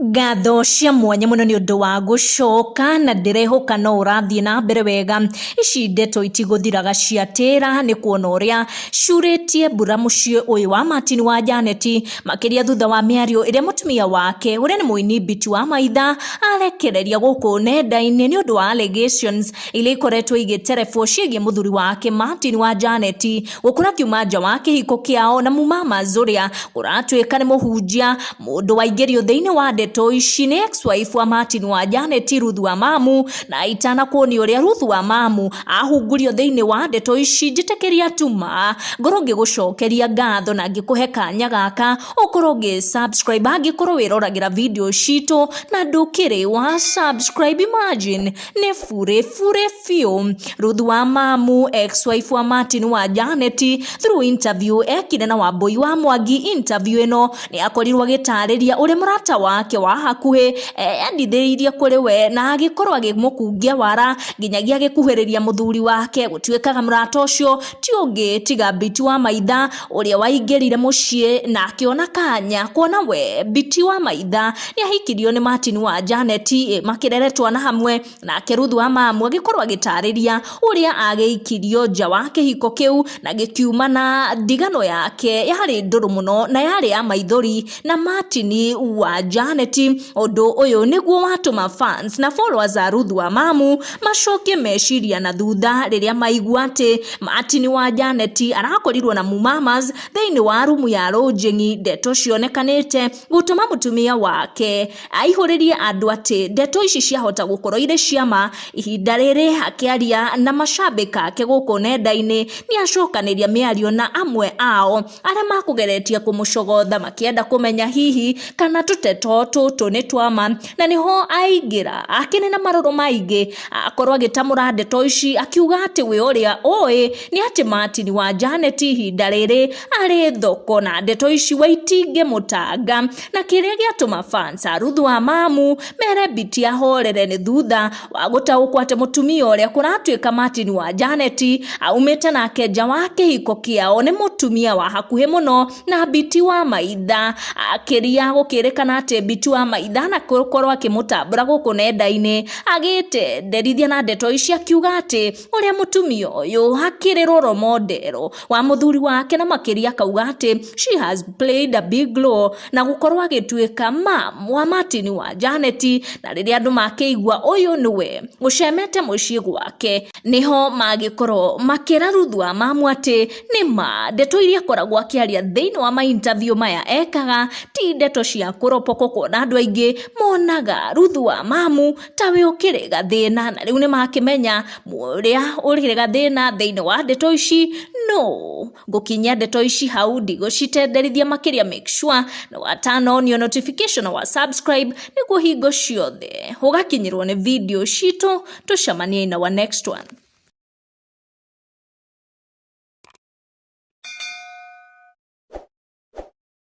Ngatho cia mwanya muno ni undu wa gucoka na ndirehoka no urathie na mbere wega. Ici ndeto itiguthiraga ciatira ni kuona uria curitie mbura mucii uyu wa Martin wa Janeti makiria thutha wa miario iria mutumia wake uria ni muini Biti wa Maitha arekereria guku nenda-ini ni undu wa allegations ile ikoretwo igiterebwo ciigie muthuri wake Martin wa Janeti gukura kiuma nja wa kihiko kiao na mumama uria uratwika ni muhunjia mundu waingirio thiini wa Ndeto-Ini ni ex-wife wa Martin wa Janeti, Ruth wa Mamu, na itana kuoni uria Ruth wa Mamu ahungurio thiini wa Ndeto-Ini njitekeria tuma ngoro ngigucokeria ngatho na ngikuhe kanya gaka ukorwo subscribe angikorwo wiroragira video citu na ndukiri wa subscribe. Imagine ne fure fiu Ruth wa Mamu ex-wife wa Martin wa Janeti through interview ekire na Wambui wa Mwangi. Interview eno ni akorirwo agitariria uri murata wake wa hakuhe endithiririe kuri we na agikorwo agimukungia wara nginyagia agikuhiriria muthuri wake gutwikaga murata ucio ti ungi tiga Biti wa Maitha uria waingirire mucii na akiona kanya kuona we Biti wa Maitha ni ahikirio ni Martin wa Janeti makireretwo na hamwe na Ruth wa Mamu agikorwo agitariria uria ageikirio nja wa kihiko kiu na gikiuma na ndigano yake yari nduru muno na yari ya maithori na Martin wa Janeti. Undu uyu niguo watuma fans na followers a Ruth wa Mamu macokie meciria na thutha riria maigua ati Martin wa Janeti arakorirwo na mumamas thiini wa rumu ya Rojingi. Ndeto cionekanite gutuma mutumia wake aihuririe andu ati ndeto ici ciahota gukorwo ire ciama. Ihinda riri akiaria na mashabika ake guku nenda-ini ni acokaniria miario na amwe ao aria makugeretie kumucogotha makienda kumenya hihi kana tuteto tutu ni twama, na niho aingira akinena maroro maingi akorwo agitamura ndeto ici akiuga ati we uria oi ni ati Martin wa Janeti ihinda riri ari thoko na ndeto ici waitinge mutanga, na kiria giatuma fans a Ruth wa Mamu mere Biti ahorere ni thutha wa gutaukwo ati mutumia uria kuratwika Martin wa Janeti aumite nake nja wa kihiko kiao ni mutumia wa hakuhi muno na Biti wa Maitha. Akiria gukirikana ati Biti wa Maitha na korwo akimutambura guku nenda-ini agite nderithia na ndeto ici akiuga ati uria mutumia uyu hakiri roro modero wa muthuri wake na makiria kauga ati she has played a big role na gukorwo agitwika mam wa Martin wa Janeti, na riria andu makeigua uyu niwe gucemete mucii gwake niho magikorwo makira Ruth wa Mamu ati nima ndeto iria koragwo akiaria thiini wa interview maya ekaga ti ndeto cia kuropoko kuona andu aingi monaga Ruth wa Mamu tawe ukiri gathina na riu ni makimenya muria uri gathina thiini wa ndeto ici. No gukinyia ndeto ici hau ndigocitenderithia makiria. Make sure na wa turn on your notification na wa subscribe niguo hingo ciothe ugakinyirwo ni video citu. Tucemanie na wa next one.